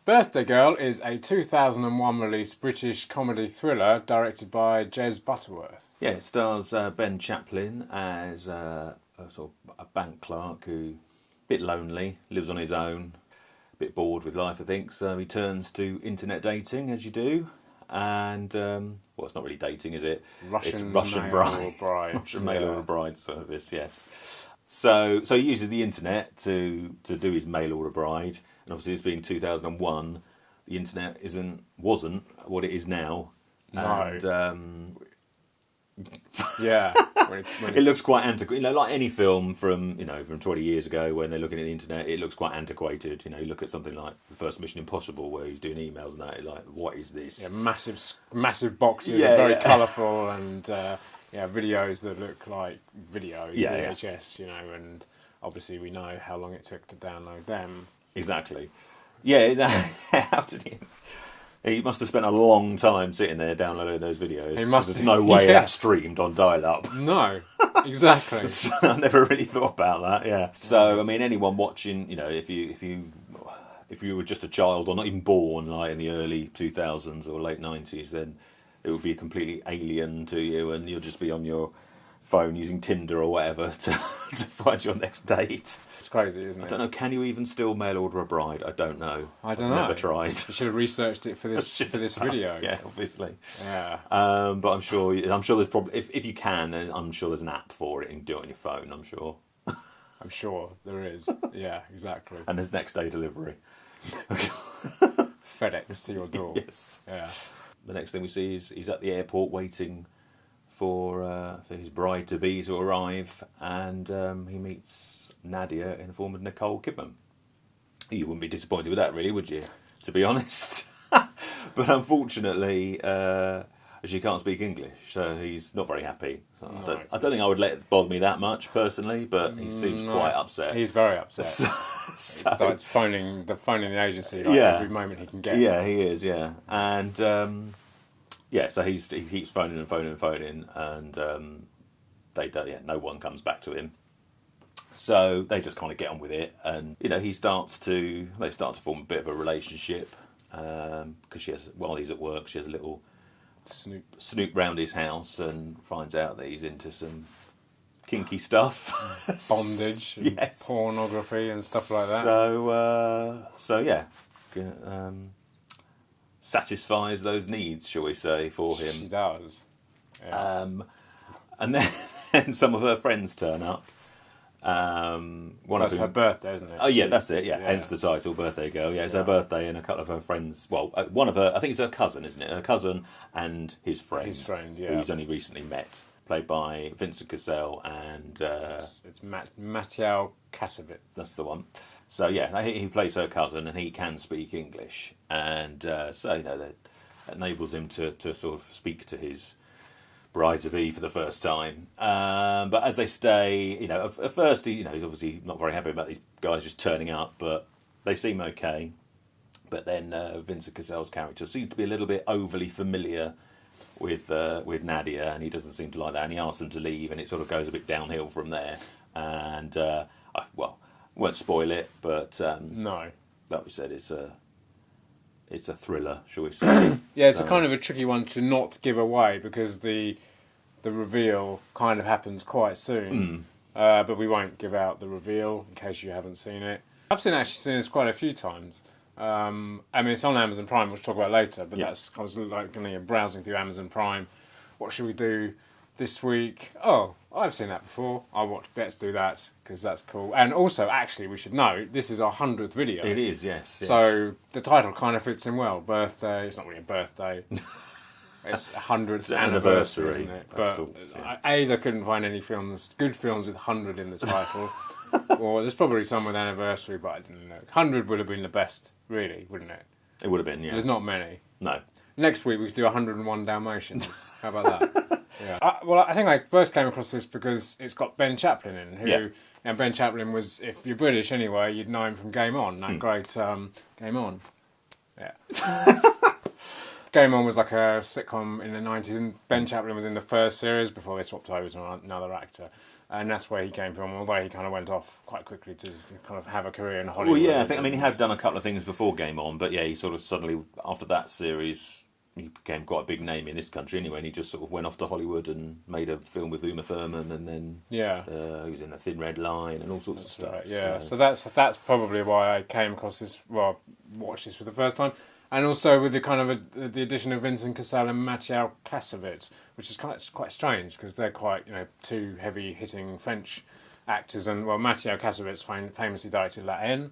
Birthday Girl is a 2001 release British comedy thriller directed by Jez Butterworth. Yeah, it stars Ben Chaplin as a sort of a bank clerk who, a bit lonely, lives on his own, a bit bored with life, I think. So he turns to internet dating, as you do, and well, it's not really dating, is it? It's Russian bride, Russian mail order bride service. Yes. So he uses the internet to do his mail order bride, and obviously, this being 2001, the internet wasn't what it is now. No. And, yeah. It looks quite antiquated. Like any film from 20 years ago, when they're looking at the internet, it looks quite antiquated. You look at something like the first Mission Impossible, where he's doing emails and that. Like, what is this? Yeah, massive boxes, very colourful, and videos that look like VHS. And obviously we know how long it took to download them. Exactly. Yeah. How did he? He must have spent a long time sitting there downloading those videos. There's no way that streamed on dial-up. No, exactly. So I never really thought about that. Yeah. So I mean, anyone watching, if you were just a child or not even born, like in the early 2000s or late 90s, then it would be completely alien to you, and you'll just be on your phone using Tinder or whatever to find your next date. It's crazy, isn't it? I don't know. Can you even still mail order a bride? I don't know. I don't know. Never tried. You should have researched it for this video. Yeah, obviously. Yeah. But I'm sure there's probably if you can, then I'm sure there's an app for it. You can do it on your phone. I'm sure. I'm sure there is. Yeah, exactly. And there's next day delivery. FedEx to your door. Yes. Yeah. The next thing we see is he's at the airport waiting for his bride to be to arrive, and he meets Nadia in the form of Nicole Kidman. You wouldn't be disappointed with that, really, would you? To be honest. But unfortunately, she can't speak English, so he's not very happy. So No, I don't think I would let it bother me that much personally, but he seems quite upset. He's very upset. So, He's phoning the agency every moment he can get. Yeah, he is. Yeah, and so he keeps phoning, and no one comes back to him. So they just kind of get on with it, and they start to form a bit of a relationship, because while he's at work, she has a little snoop round his house and finds out that he's into some kinky stuff, bondage, and pornography and stuff like that. Satisfies those needs, shall we say, for him. She does. Yeah. And then some of her friends turn up. That's her birthday, isn't it? Oh yeah, that's it. Yeah, hence the title, Birthday Girl. Yeah, it's her birthday, and a couple of her friends. Well, one of her, I think it's her cousin, isn't it? Her cousin and his friend. His friend, yeah. Who he's only recently met, played by Vincent Cassel and. It's Mathieu Kassovitz. That's the one. So yeah, he plays her cousin, and he can speak English, and that enables him to sort of speak to his bride-to-be for the first time. But as they stay, at first, he's obviously not very happy about these guys just turning up, but they seem okay. But then Vincent Cassel's character seems to be a little bit overly familiar with Nadia, and he doesn't seem to like that, and he asks them to leave, and it sort of goes a bit downhill from there. And, won't spoil it, but no, like we said, it's a thriller, shall we say? Yeah, it's a kind of a tricky one to not give away, because the reveal kind of happens quite soon. But we won't give out the reveal in case you haven't seen it. I've seen this quite a few times. It's on Amazon Prime, which we'll talk about later. But I was browsing through Amazon Prime. What should we do this week? Oh, I've seen that before. Let's do that, because that's cool. And also, actually, we should know, this is our 100th video. It is, yes. So the title kind of fits in well. Birthday. It's not really a birthday. It's 100th anniversary, isn't it? But I either couldn't find any good films with 100 in the title, or there's probably some with anniversary, but I didn't know. 100 would have been the best, really, wouldn't it? It would have been, yeah. There's not many. No. Next week we could do 101 Dalmatians. How about that? Yeah. I think I first came across this because it's got Ben Chaplin in, who Ben Chaplin was, if you're British anyway, you'd know him from Game On, that great Game On. Yeah. Game On was like a sitcom in the 90s, and Ben Chaplin was in the first series before they swapped over to another actor. And that's where he came from, although he kind of went off quite quickly to kind of have a career in Hollywood. Well, yeah, I mean, he had done a couple of things before Game On, but yeah, he sort of suddenly, after that series, he became quite a big name in this country anyway, and he just sort of went off to Hollywood and made a film with Uma Thurman, and then he was in A Thin Red Line and all sorts of stuff. Right, yeah, so that's probably why I came across this, watched this for the first time. And also with the kind of the addition of Vincent Cassel and Mathieu Kassovitz, which is quite strange because they're quite two heavy hitting French actors. And Mathieu Kassovitz famously directed La Haine,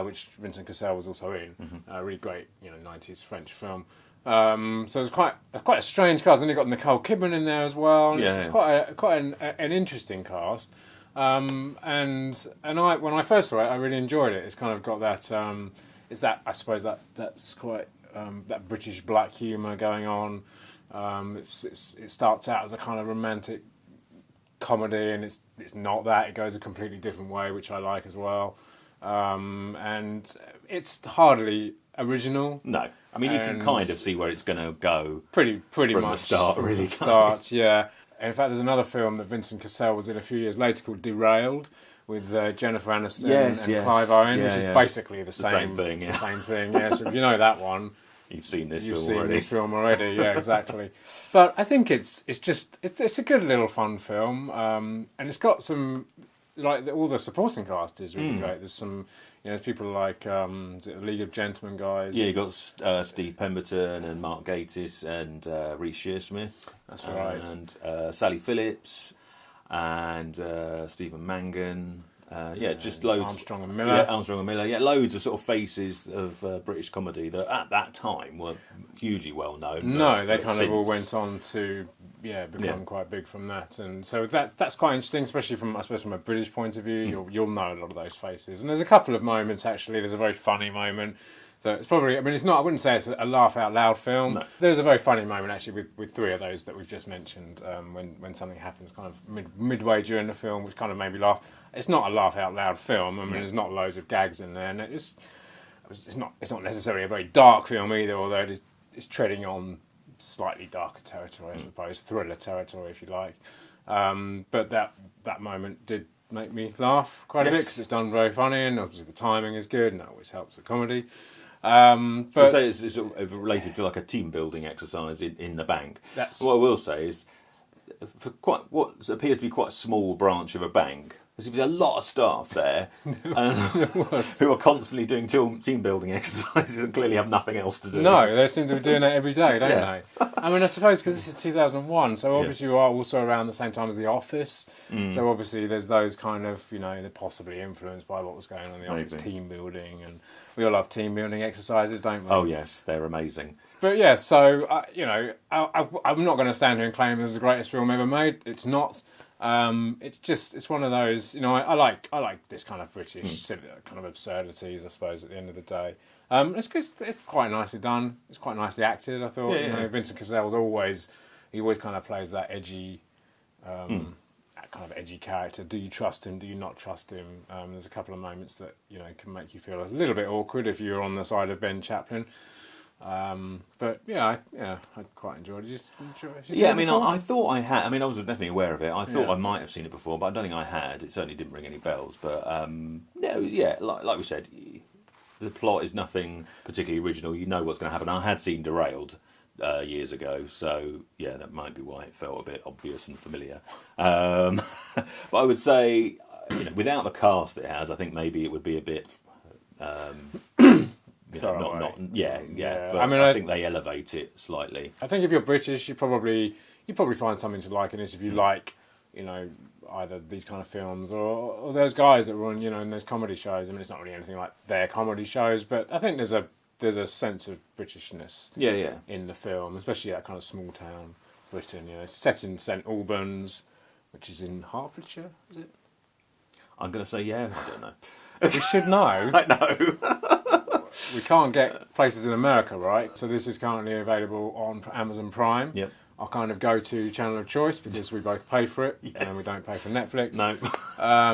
which Vincent Cassel was also in. A really great 90s French film. So it's quite a strange cast. And you've got Nicole Kidman in there as well. And it's quite an interesting cast. And when I first saw it, I really enjoyed it. It's kind of got that. I suppose that's quite that British black humour going on. It starts out as a kind of romantic comedy, and it's not that. It goes a completely different way, which I like as well. And it's hardly original. No, I mean you can kind of see where it's going to go. Pretty from much the start, really. Yeah. In fact, there's another film that Vincent Cassel was in a few years later called Derailed, with Jennifer Aniston and Clive Owen, which is basically the same thing. It's the same thing. Yeah. So if you know that one, you've seen this film already. Yeah, exactly. But I think it's a good little fun film, and it's got some all the supporting cast is really great. There's some there's people like the League of Gentlemen guys. Yeah, you got Steve Pemberton and Mark Gatiss and Reece Shearsmith. That's right. And Sally Phillips. And Stephen Mangan, just loads. Armstrong and Miller. Yeah, Armstrong and Miller. Yeah, loads of sort of faces of British comedy that at that time weren't hugely well known. No, they kind of all went on to become quite big from that, and so that's quite interesting, especially from a British point of view. You'll know a lot of those faces, and there's a couple of moments actually. There's a very funny moment. So it's probably, it's not, I wouldn't say it's a laugh out loud film. No. There's a very funny moment actually with three of those that we've just mentioned when something happens kind of midway during the film, which kind of made me laugh. It's not a laugh out loud film. There's not loads of gags in there, and it's not necessarily a very dark film either, although it's treading on slightly darker territory, I suppose, thriller territory if you like. But that moment did make me laugh quite a bit because it's done very funny, and obviously the timing is good, and that always helps with comedy. But say it's related to like a team building exercise in the bank. What I will say is, for what appears to be quite a small branch of a bank, there's a lot of staff there who are constantly doing team building exercises and clearly have nothing else to do. No, they seem to be doing that every day, don't they? I suppose because this is 2001, so obviously we are also around the same time as The Office. So obviously there's those kind of, they're possibly influenced by what was going on in The Office, team building, and we all love team building exercises, don't we? Oh yes, they're amazing. But yeah, so I'm not going to stand here and claim this is the greatest film ever made. It's not. It's one of those. I like this kind of British kind of absurdities, I suppose. At the end of the day, it's quite nicely done. It's quite nicely acted. I thought. Vincent Cassel always kind of plays that edgy. That kind of edgy character. Do you trust him? Do you not trust him? There's a couple of moments that can make you feel a little bit awkward if you're on the side of Ben Chaplin. But I quite enjoyed it. Did you enjoy it? I thought I had. I was definitely aware of it. I thought I might have seen it before, but I don't think I had. It certainly didn't ring any bells. But like we said, the plot is nothing particularly original. You know what's going to happen. I had seen Derailed years ago, so that might be why it felt a bit obvious and familiar. But I would say, without the cast it has, I think maybe it would be a bit. But I think they elevate it slightly. I think if you're British, you probably find something to like in this if you like, either these kind of films or those guys that run, in those comedy shows. It's not really anything like their comedy shows, but I think there's a sense of Britishness in the film, especially that kind of small town Britain. It's set in St Albans, which is in Hertfordshire, is it? I'm going to say I don't know. We should know. I know. We can't get places in America, right? So this is currently available on Amazon Prime. Yep. Our kind of go-to channel of choice because we both pay for it and we don't pay for Netflix. No.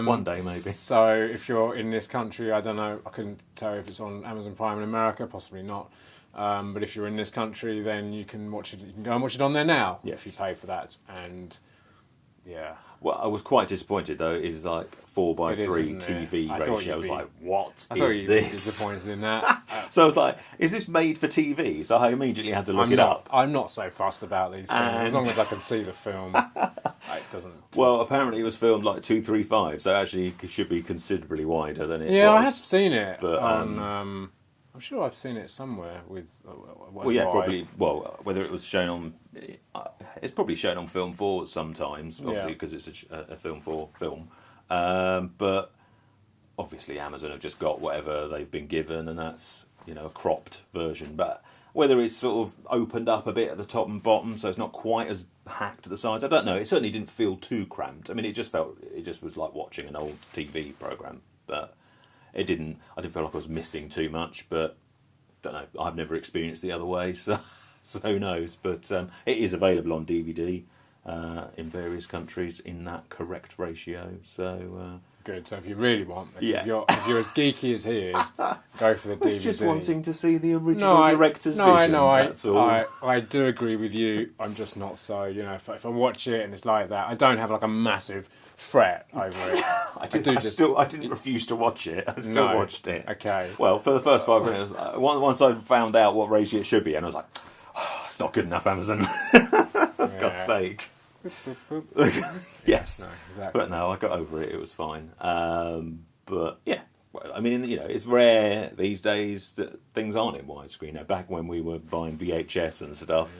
One day maybe. So if you're in this country, I don't know, I couldn't tell you if it's on Amazon Prime in America, possibly not. But if you're in this country, then you can watch it. You can go and watch it on there now if you pay for that. And What I was quite disappointed though is like 4:3 isn't it? TV ratio. I was like, what I thought is you'd be this? disappointed in that. So I was like, is this made for TV? So I immediately had to look it up. I'm not so fussed about these things. As long as I can see the film, it doesn't. Well, apparently it was filmed like 2:35, so actually it should be considerably wider than it was. Yeah, I have seen it But, on. I'm sure I've seen it somewhere with. Well, yeah, probably. Well, whether it was shown on, it's probably shown on Film 4 sometimes, obviously because it's a Film 4 film. But obviously Amazon have just got whatever they've been given, and that's a cropped version. But whether it's sort of opened up a bit at the top and bottom, so it's not quite as hacked at the sides, I don't know. It certainly didn't feel too cramped. I mean, it just was like watching an old TV program, but. I didn't feel like I was missing too much, but don't know. I've never experienced the other way, so who knows? But it is available on DVD in various countries in that correct ratio. So good. So if you really want, if Yeah. you're as geeky as he is, go for the DVD. it's just wanting to see the original director's vision. That's all. I do agree with you. I'm just not so. If I watch it and it's like that, I don't have like a massive fret over it. I didn't refuse to watch it. I still watched it. Okay. Well, for the first 5 minutes, once I found out what ratio it should be, and I was like, oh, it's not good enough, Amazon. For God's sake. Yes. No, exactly. But no, I got over it. It was fine. But yeah, well, I mean, it's rare these days that things aren't in widescreen. Now, back when we were buying VHS and stuff,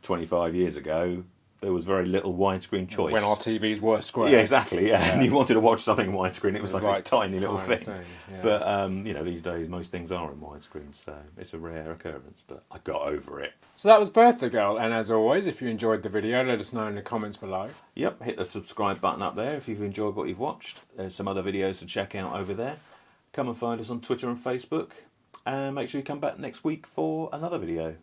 25 years ago, there was very little widescreen choice. When our TVs were square. Yeah, exactly. Yeah, and you wanted to watch something in widescreen, it was like this tiny little thing. Yeah. But these days most things are in widescreen, so it's a rare occurrence. But I got over it. So that was Birthday Girl, and as always, if you enjoyed the video, let us know in the comments below. Yep, hit the subscribe button up there if you've enjoyed what you've watched. There's some other videos to check out over there. Come and find us on Twitter and Facebook, and make sure you come back next week for another video.